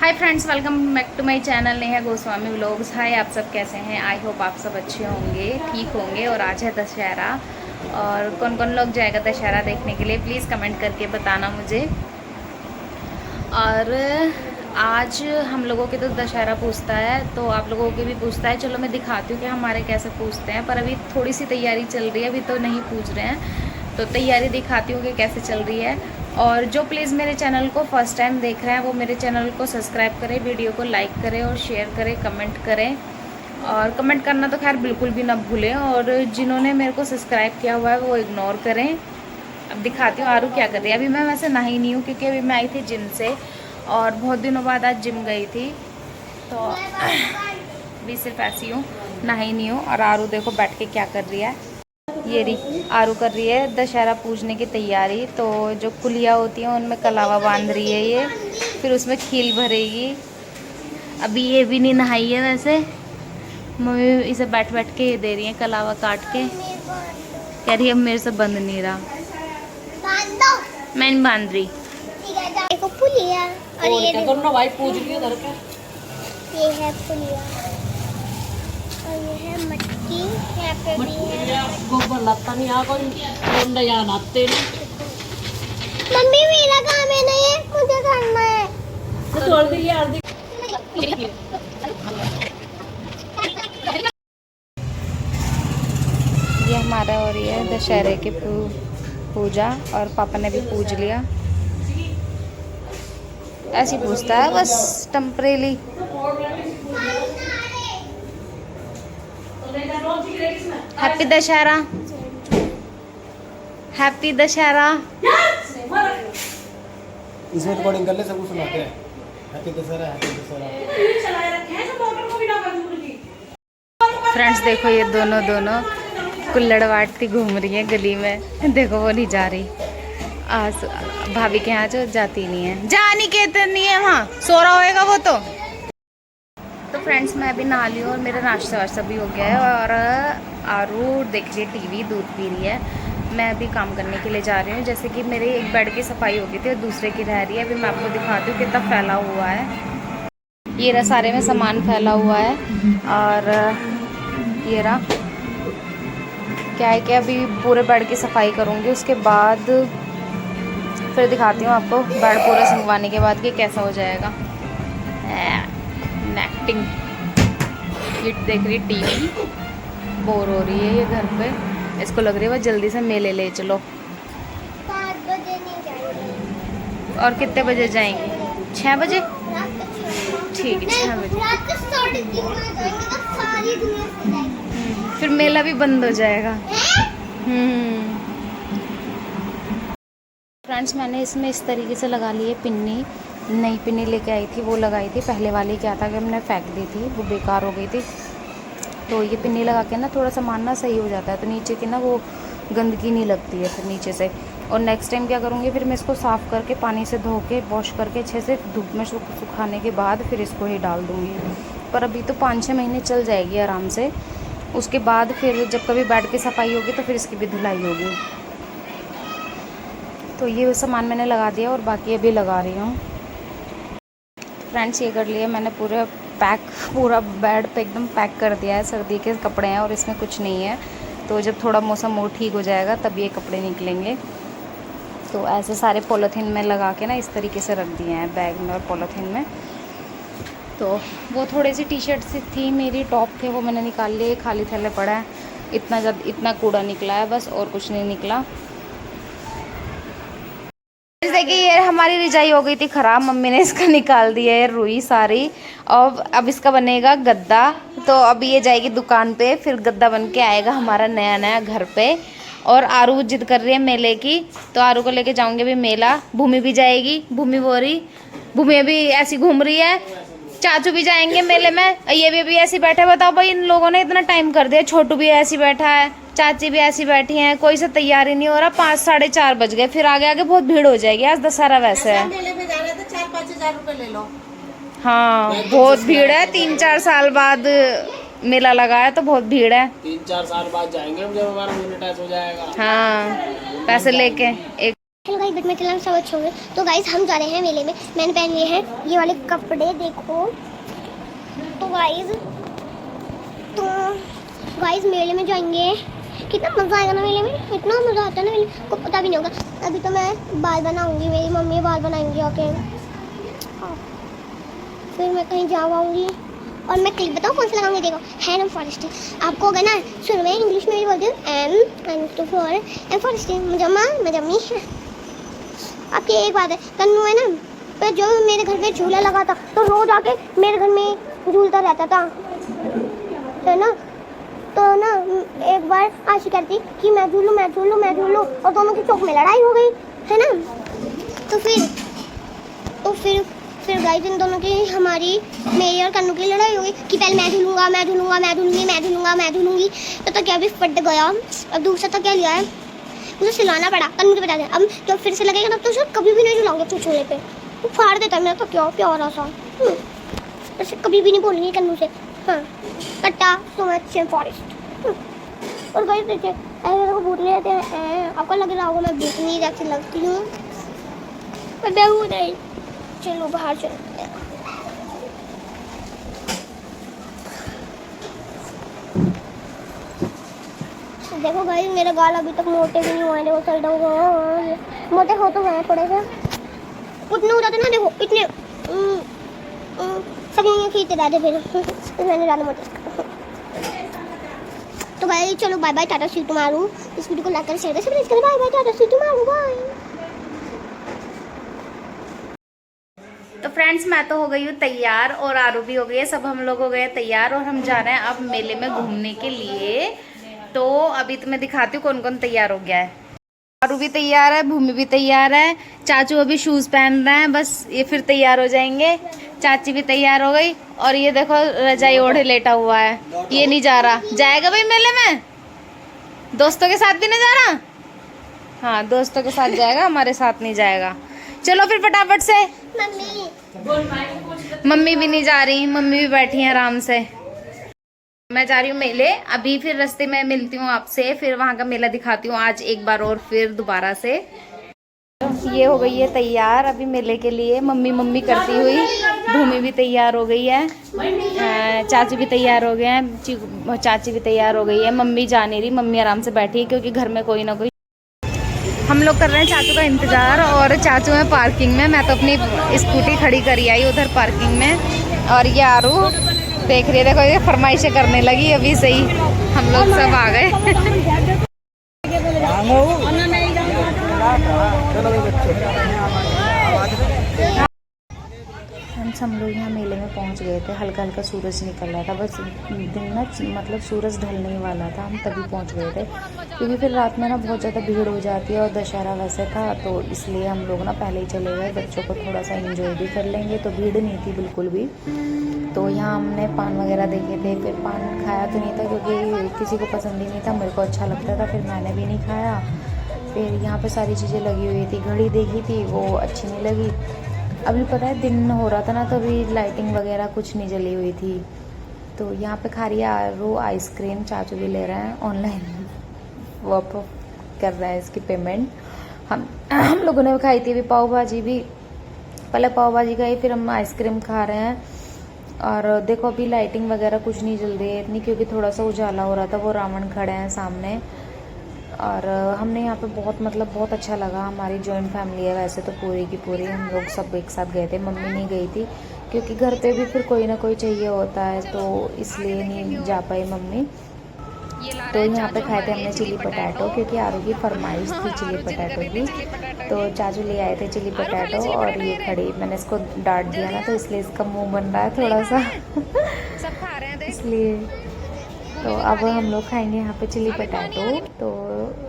Hi friends, welcome back to my channel Neha Goswami vlogs. Hi, आप सब कैसे हैं? आई होप आप सब अच्छे होंगे, ठीक होंगे। और आज है दशहरा, और कौन कौन लोग जाएगा दशहरा देखने के लिए प्लीज़ कमेंट करके बताना मुझे। और आज हम लोगों के तो दशहरा पूछता है, तो आप लोगों के भी पूछता है। चलो मैं दिखाती हूँ कि हमारे कैसे पूछते हैं, पर अभी थोड़ी सी तैयारी चल रही है, अभी तो नहीं पूछ रहे हैं। तो तैयारी दिखाती हूँ कि कैसे चल रही है। और जो प्लीज़ मेरे चैनल को फर्स्ट टाइम देख रहे हैं वो मेरे चैनल को सब्सक्राइब करें, वीडियो को लाइक करें और शेयर करें, कमेंट करें। और कमेंट करना तो खैर बिल्कुल भी ना भूलें। और जिन्होंने मेरे को सब्सक्राइब किया हुआ है वो इग्नोर करें। अब दिखाती हूँ आरू क्या कर रही है। अभी मैं वैसे नहाई नहीं हूँ क्योंकि अभी मैं आई थी जिम से, और बहुत दिनों बाद आज जिम गई थी, तो अभी सिर्फ ऐसी हूँ, नहाई नहीं हूँ। और आरू देखो बैठ के क्या कर रही है। ये रही आरू कर रही है दशहरा पूजने की तैयारी। तो जो कुलिया होती हैं उनमें कलावा बांध रही है ये, फिर उसमें खील भरेगी। अभी ये भी नहीं नहाई है वैसे, मम्मी इसे बैठ बैठ के ये दे रही है कलावा काट के। कह रही है अब मेरे से बंद नहीं रहा, मैं नहीं बांध रही। देखो पुलिया, और ये क्या करो भाई, पूज लियो घर पे। ये है पुलिया और ये है मटकी। यहाँ पे भी है गोबर लाता नहीं आ कोई रोंडे यहाँ नाते नहीं। मम्मी मेरा काम है ना, ये मुझे करना है। तो छोड़ दी यार दी। ये हमारा हो रही है दशहरे की पूजा, और पापा ने भी पूज लिया। ऐसी पूछता है बस temporarily. Happy Dussehra, happy Dussehra. इसमें रिकॉर्डिंग कर ले, सबको सुनाते हैं happy Dussehra, happy Dussehra. Friends देखो ये दोनों कुल्लड़वाटती घूम रही है गली में। देखो वो नहीं जा रही, भाभी के यहाँ जो जाती नहीं है, जा नहीं कहते नहीं है, वहाँ सो रहा होएगा वो तो फ्रेंड्स मैं अभी नहा ली हूँ और मेरा नाश्ता वाश्ता भी हो गया है। और आरू देख रही है टीवी, दूध पी रही है। मैं अभी काम करने के लिए जा रही हूँ। जैसे कि मेरे एक बेड की सफाई हो गई थी और दूसरे की रह रही है। अभी मैं आपको दिखाती हूँ कितना फैला हुआ है। ये रहा, सारे में सामान फैला हुआ है। और ये रहा, क्या है कि अभी पूरे बेड की सफाई करूँगी, उसके बाद फिर दिखाती हूँ आपको बेड पूरा संगवाने के बाद कि कैसा हो जाएगा। एक्टिंग ये देख रही टीवी, बोर हो रही है ये घर पे, इसको लग रही है वह जल्दी से मेले ले चलो। 5 बजे नहीं जाएंगे। और कितने बजे जाएंगे? 6 बजे? रात को ठीक है, 6 बजे। रात को 3:30 बजे जाएंगे तो सारी दुनिया सो जाएगी। फिर मेला भी बंद हो जाएगा। फ्रेंड्स मैंने इसमें इस तरीके से लगा ली है पिन्नी। नई पिन्नी लेके आई थी, वो लगाई थी। पहले वाली क्या था कि हमने फेंक दी थी, वो बेकार हो गई थी। तो ये पिन्नी लगा के ना थोड़ा सा मानना सही हो जाता है, तो नीचे की ना वो गंदगी नहीं लगती है फिर नीचे से। और नेक्स्ट टाइम क्या करूँगी, फिर मैं इसको साफ़ करके पानी से धो के वॉश करके अच्छे से धूप में सुखाने के बाद फिर इसको ही डाल दूँगी। पर अभी तो 5-6 महीने चल जाएगी आराम से। उसके बाद फिर जब कभी बेड की सफाई होगी तो फिर इसकी भी धुलाई होगी। तो ये सामान मैंने लगा दिया और बाकी अभी लगा रही हूँ। फ्रेंड्स ये कर लिया मैंने पूरा पैक, पूरा बेड पे एकदम पैक कर दिया है। सर्दी के कपड़े हैं और इसमें कुछ नहीं है, तो जब थोड़ा मौसम और ठीक हो जाएगा तब ये कपड़े निकलेंगे। तो ऐसे सारे पॉलीथीन में लगा के ना इस तरीके से रख दिए हैं बैग में और पॉलीथीन में। तो वो थोड़ी सी टी शर्ट थी मेरी, टॉप थे, वो मैंने निकाल लिए। खाली थैले पड़ा है, इतना कूड़ा निकला है बस, और कुछ नहीं निकला। देखिए ये हमारी रजाई हो गई थी ख़राब, मम्मी ने इसका निकाल दिया है रुई सारी। और अब इसका बनेगा गद्दा। तो अभी ये जाएगी दुकान पे, फिर गद्दा बन के आएगा हमारा नया नया घर पे। और आरू जिद कर रही है मेले की, तो आरू को लेके जाऊंगे अभी मेला। भूमि भी जाएगी, भूमि अभी ऐसी घूम रही है। चाचू भी जाएंगे मेले में, ये भी अभी ऐसी बैठे। बताओ भाई, इन लोगों ने इतना टाइम कर दिया। छोटू भी ऐसी बैठा है, चाची भी ऐसी बैठी हैं, कोई से तैयारी नहीं हो रहा। 5-4:30 बज गए, फिर आगे आगे बहुत भीड़ हो जाएगी। आज दशहरा वैसे है। मेले में जा रहे थे, 4-5 हज़ार रुपए ले लो। हाँ बहुत भीड़ है, 3-4 साल बाद मेला लगा है तो बहुत भीड़ है। 3-4 साल बाद जाएंगे जब हमारा मोनेटाइज हो जाएगा। हाँ पैसे लेके एक हेलो गाइस, बट मैं चला सब अच्छे होंगे। तो गाइस हम जा रहे हैं मेले में। मैंने पहन लिए हैं ये वाले कपड़े, देखो। तो गाइस मेले में जाएंगे, कितना मज़ा आएगा ना मेले में, इतना मज़ा आता है ना मेले को पता भी नहीं होगा। अभी तो मैं बाल बनाऊंगी, मेरी मम्मी बाल बनाएंगी आके। हाँ, फिर मैं कहीं जा पाऊँगी। और मैं क्लिप बताऊँ कौन सा लगाऊंगी, देखो हैंड फॉरेस्ट। आपको अगर ना शुरू में इंग्लिश में भी बोलती हूँ एम फॉरेस्ट मजम्मी। आपकी एक बात है, कन्नू है ना, पर जो मेरे घर पे झूला लगा था तो रोज आके मेरे घर में झूलता रहता था, है ना। तो ना एक बार आशी कहती कि मैं झूलूं और दोनों की चौक में लड़ाई हो गई, है ना। तो फिर गाइस इन दोनों की, हमारी, मेरी और कन्नू की लड़ाई हो गई कि पहले मैं झूलूंगी। तो क्या भी फट गया। अब दूसरा तो क्या लिया है, मुझे सिलाना पड़ा, कन्नू के बता दे। अब जब फिर से लगेगा ना तो उसे कभी भी नहीं झुलाऊंगा अपने झूले पे, वो फाड़ देता है मेरा तो क्या प्यारा सा। ऐसे कभी भी नहीं बोलूँगी कन्नू से। हाँ, कट्टा सो मच फॉरेस्ट। और गाइस देखिए ऐसे को भूत लेते हैं, आपको लग रहा होगा मैं भूतनी जैसी लगती हूँ, पर मैं हूँ नहीं। चलो बाहर चलते हैं। देखो गाइस मेरे गाल अभी तक मोटे भी नहीं हुए, देखो साइडों को मोटे हो तो गए थोड़े से, उतने हो जाते ना, देखो इतने सब ये खींचते रहते फिर मैंने ज़्यादा मोटे। तो भाई चलो bye bye, tata, see you tomorrow. इस वीडियो को लाइक करें, शेयर करें, bye bye, tata, see you tomorrow, bye. तो फ्रेंड्स मैं तो हो गई हूँ तैयार और आरू भी हो गई है, सब हम लोग हो गए तैयार और हम जा रहे हैं अब मेले में घूमने के लिए। तो अभी तो मैं दिखाती हूँ कौन कौन तैयार हो गया है। आरू भी तैयार है, भूमि भी तैयार है, चाचू अभी शूज पहन रहे हैं, बस ये फिर तैयार हो जाएंगे। चाची भी तैयार हो गई और ये देखो रजाई ओढ़े लेटा हुआ है, ये नहीं जा रहा। जाएगा भाई मेले में, दोस्तों के साथ भी नहीं जा रहा। हाँ दोस्तों के साथ जाएगा, हमारे साथ नहीं जाएगा। चलो फिर फटाफट से। मम्मी भी नहीं जा रही, मम्मी भी बैठी हैं आराम से। मैं जा रही हूँ मेले, अभी फिर रास्ते में मिलती हूँ आपसे, फिर वहाँ का मेला दिखाती हूँ आज एक बार और फिर दोबारा से। ये हो गई है तैयार अभी मेले के लिए, मम्मी करती हुई। भूमि भी तैयार हो गई है, चाचू भी तैयार हो गए हैं, चाची भी तैयार हो गई है। मम्मी जा नहीं रही, मम्मी आराम से बैठी है क्योंकि घर में कोई ना कोई। हम लोग कर रहे हैं चाचू का इंतज़ार और चाचू है पार्किंग में, मैं तो अपनी स्कूटी खड़ी करी आई उधर पार्किंग में। और ये आरू देख रही है, देखो ये फरमाइशें करने लगी अभी से ही, हम लोग सब आ गए। हम लोग यहाँ मेले में पहुँच गए थे, हल्का हल्का सूरज निकल रहा था, बस दिन ना मतलब सूरज ढलने ही वाला था, हम तभी पहुँच गए थे क्योंकि फिर रात में ना बहुत ज़्यादा भीड़ हो जाती है और दशहरा वैसे था तो इसलिए हम लोग ना पहले ही चले गए, बच्चों को थोड़ा सा एंजॉय भी कर लेंगे। तो भीड़ नहीं थी बिल्कुल भी। तो यहाँ हमने पान वगैरह देखे थे, फिर पान खाया तो नहीं था क्योंकि किसी को पसंद ही नहीं था, मेरे को अच्छा लगता था, फिर मैंने भी नहीं खाया। फिर यहाँ पे सारी चीज़ें लगी हुई थी, घड़ी देखी थी वो अच्छी नहीं लगी। अभी पता है दिन हो रहा था ना तो अभी लाइटिंग वगैरह कुछ नहीं जली हुई थी। तो यहाँ पे खा रही है आरू आइसक्रीम, चाचू भी ले रहे हैं, ऑनलाइन वो कर रहे हैं इसकी पेमेंट। हम लोगों ने खाई थी अभी पाव भाजी भी, पहले पाव भाजी खाई फिर हम आइसक्रीम खा रहे हैं। और देखो अभी लाइटिंग वगैरह कुछ नहीं जल रही है इतनी क्योंकि थोड़ा सा उजाला हो रहा था, वो रावण खड़े हैं सामने। और हमने यहाँ पे बहुत अच्छा लगा, हमारी जॉइंट फैमिली है वैसे तो पूरी की पूरी, हम लोग सब एक साथ गए थे। मम्मी नहीं गई थी क्योंकि घर पे भी फिर कोई ना कोई चाहिए होता है तो इसलिए नहीं जा पाई मम्मी। तो यहाँ पे खाए थे हमने चिली पटाटो क्योंकि आरू की फरमाइश थी चिली पटाटो की, तो चाचू ले आए थे चिली पटाटो। और ये खड़ी मैंने इसको डांट दिया ना तो इसलिए इसका मुंह बन रहा है थोड़ा सा इसलिए। तो अब हम लोग खाएंगे यहाँ पे चिली पटाटो। तो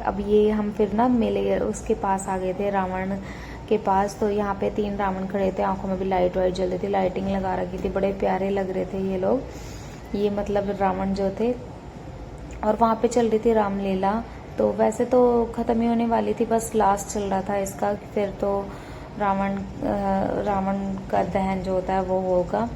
अब ये हम फिर ना मेले उसके पास आ गए थे, रावण के पास। तो यहाँ पे 3 रावण खड़े थे, आंखों में भी लाइट वाइट जल रही थी, लाइटिंग लगा रखी थी, बड़े प्यारे लग रहे थे ये लोग, ये मतलब रावण जो थे। और वहाँ पे चल रही थी रामलीला, तो वैसे तो ख़त्म ही होने वाली थी, बस लास्ट चल रहा था इसका, फिर तो रावण का दहन जो होता है वो होगा।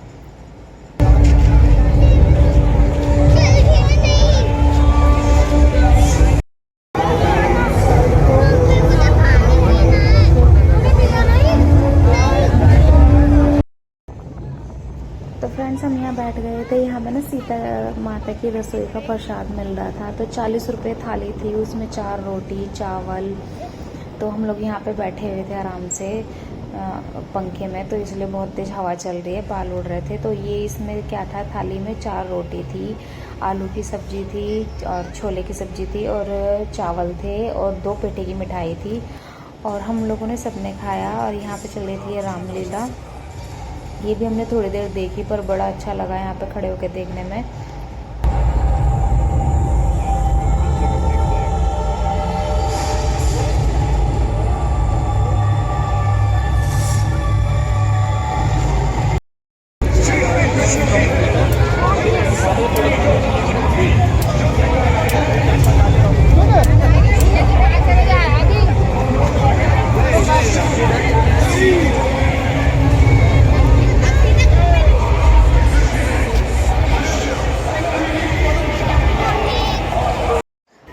फ्रेंड्स हम यहाँ बैठ गए थे। यहाँ पे ना सीता माता की रसोई का प्रसाद मिल रहा था, तो 40 रुपये थाली थी, उसमें 4 रोटी चावल। तो हम लोग यहाँ पे बैठे हुए थे आराम से पंखे में, तो इसलिए बहुत तेज़ हवा चल रही है, बाल उड़ रहे थे। तो ये इसमें क्या था, थाली में 4 रोटी थी, आलू की सब्जी थी और छोले की सब्जी थी और चावल थे और 2 पेटे की मिठाई थी। और हम लोगों ने सबने खाया। और यहाँ पे चल रही थी ये रामलीला, ये भी हमने थोड़ी देर देखी, पर बड़ा अच्छा लगा यहाँ पे खड़े होकर देखने में।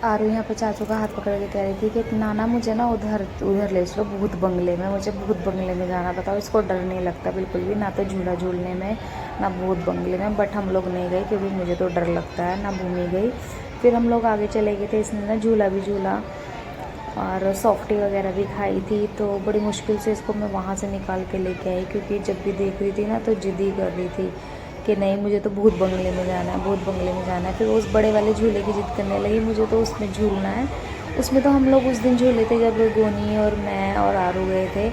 आरू यहाँ पे चाचू का हाथ पकड़ के कह रही थी कि नाना मुझे ना उधर ले चलो भूत बंगले में, मुझे भूत बंगले में जाना। बताओ, इसको डर नहीं लगता बिल्कुल भी, ना तो झूला झूलने में ना भूत बंगले में। बट हम लोग नहीं गए क्योंकि मुझे तो डर लगता है, ना भूमि गई। फिर हम लोग आगे चले गए थे, इसने ना झूला भी झूला और सॉफ्टी वगैरह भी खाई थी। तो बड़ी मुश्किल से इसको मैं वहाँ से निकाल के लेके आई, क्योंकि जब भी देख रही थी ना तो जिद ही कर रही थी कि नहीं मुझे तो भूत बंगले में जाना है, भूत बंगले में जाना है। फिर उस बड़े वाले झूले की जिद करने लगी, मुझे तो उसमें झूलना है। उसमें तो हम लोग उस दिन झूले थे जब गोनी और मैं और आरू गए थे,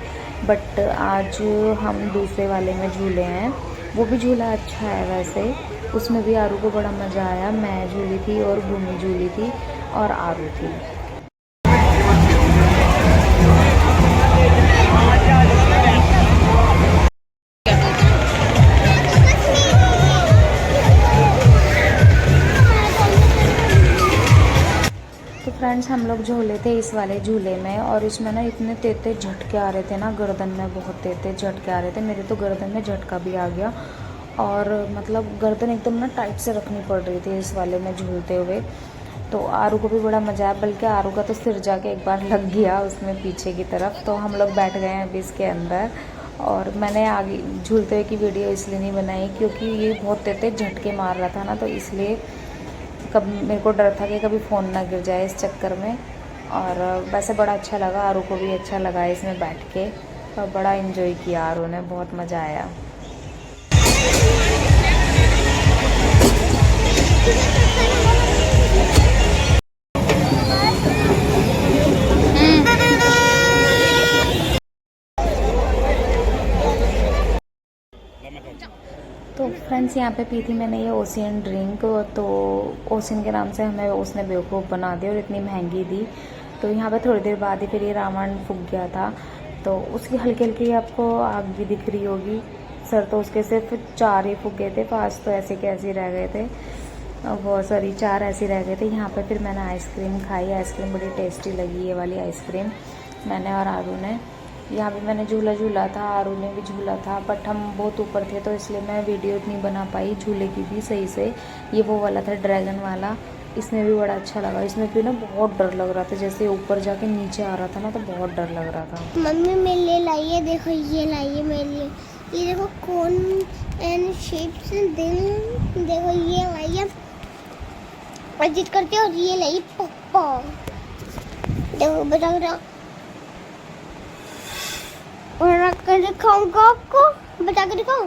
बट आज हम दूसरे वाले में झूले हैं। वो भी झूला अच्छा है वैसे, उसमें भी आरू को बड़ा मज़ा आया। मैं झूली थी और भूमि झूली थी और आरू थी। फ्रेंड्स हम लोग झूले थे इस वाले झूले में, और इसमें ना इतने तेज झटके आ रहे थे ना, गर्दन में बहुत तेज झटके आ रहे थे। मेरे तो गर्दन में झटका भी आ गया, और मतलब गर्दन एकदम ना टाइट से रखनी पड़ रही थी इस वाले में झूलते हुए। तो आरू को भी बड़ा मज़ा आया, बल्कि आरू का तो सिर जाके एक बार लग गया उसमें पीछे की तरफ। तो हम लोग बैठ गए हैं अभी इसके अंदर। और मैंने आगे झूलते हुए की वीडियो इसलिए नहीं बनाई क्योंकि ये बहुत तेज झटके मार रहा था ना, तो इसलिए कब मेरे को डर था कि कभी फ़ोन ना गिर जाए इस चक्कर में। और वैसे बड़ा अच्छा लगा, आरू को भी अच्छा लगा इसमें बैठ के, और बड़ा इन्जॉय किया आरू ने, बहुत मज़ा आया। तो फ्रेंड्स यहाँ पे पी थी मैंने ये ओशियन ड्रिंक, तो ओशियन के नाम से हमें उसने बेवकूफ़ बना दी और इतनी महंगी दी। तो यहाँ पे थोड़ी देर बाद ही फिर ये रावण फूक गया था, तो उसकी हल्की हल्की आपको आग भी दिख रही होगी। सर तो उसके सिर्फ 4 ही फूक गए थे, 5 तो ऐसे के ऐसे रह गए थे, वो सॉरी 4 ऐसे रह गए थे। यहाँ पे फिर मैंने आइसक्रीम खाई, आइसक्रीम बड़ी टेस्टी लगी ये वाली आइसक्रीम, मैंने और आरू ने। यहाँ पे मैंने झूला झूला था, आरू ने भी झूला था, बट हम बहुत ऊपर थे तो इसलिए मैं वीडियो इतनी बना पाई झूले की भी सही से। ये वो वाला था ड्रैगन वाला, इसमें भी बड़ा अच्छा लगा। इसमें भी ना बहुत डर लग रहा था, जैसे ऊपर जाके नीचे आ रहा था ना, तो बहुत डर लग रहा था। मम्मी मेरे लिए लाई है, देखो ये लाई है मेरे लिए, ये देखो कौन एंड शेप से दिल, देखो ये लाई है और जिद करते और ये लाई पप्पा, देखो बता और कर दिखाऊंगा आपको, बता के दिखाऊं।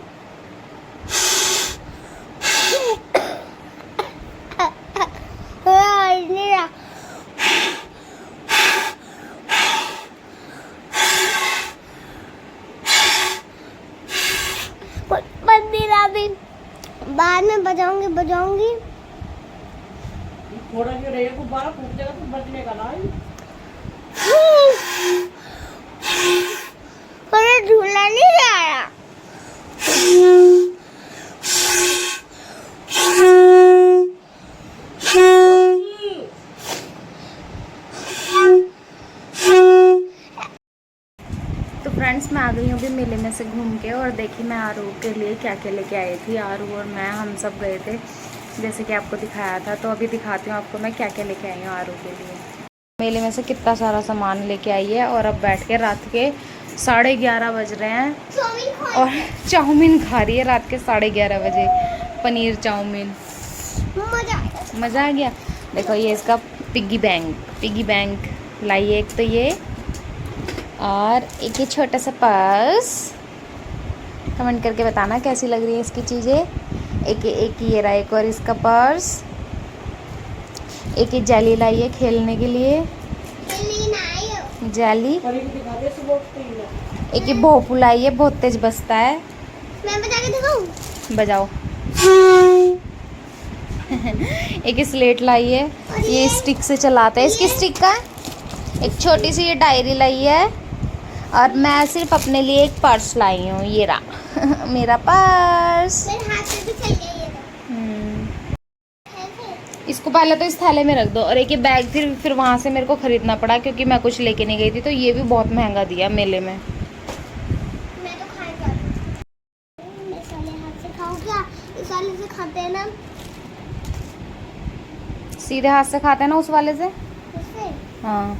बाद में बजाऊंगी। थोड़ा क्यों रहेगा, गुब्बारा फूट जाएगा तो बचने का ना। पर झूला नहीं जा रहा। तो फ्रेंड्स मैं आ गई हूँ अभी मेले में से घूम के, और देखिए मैं आरू के लिए क्या क्या लेके आई थी। आरू और मैं हम सब गए थे जैसे कि आपको दिखाया था, तो अभी दिखाती हूँ आपको मैं क्या क्या लेके आई हूँ आरू के लिए। मेले में से कितना सारा सामान लेके आई है, और अब बैठ के रात के 11:30 बज रहे हैं चाउमीन खा और चाउमीन खा रही है रात के 11:30 बजे, पनीर चाउमीन। मजा आएगा। मज़ा आ गया। देखो ये इसका पिग्गी बैंक लाई है एक तो ये, और एक ये छोटा सा पर्स। कमेंट करके बताना कैसी लग रही है इसकी चीज़ें। एक ये रहा एक और इसका पर्स। एक ये जाली लाई है खेलने के लिए, खेलने ना आए। जाली। परी को दिखा दे सुबह उठते ही ना। एक ये भोपू लाई है, बहुत तेज बजता है। मैं बजा के दिखाऊं? बजाओ। एक स्लेट लाई है, ये स्टिक से चलाते हैं, इसकी स्टिक का। एक छोटी सी ये डायरी लाई है, और मैं सिर्फ अपने लिए एक पर्स लाई हूँ, ये रहा मेरा पर्स। मेरे हाथ से भी चल गई ये इसको पहले तो इस थैले में रख दो, और एक ये बैग फिर वहाँ से मेरे को ख़रीदना पड़ा क्योंकि मैं कुछ लेके नहीं गई थी, तो ये भी बहुत महंगा दिया मेले में। मैं तो खाएगा। मैं साले हाथ से खाऊं क्या? इस वाले से खाते हैं ना। सीधे हाथ से खाते हैं ना उस वाले से। उससे हाँ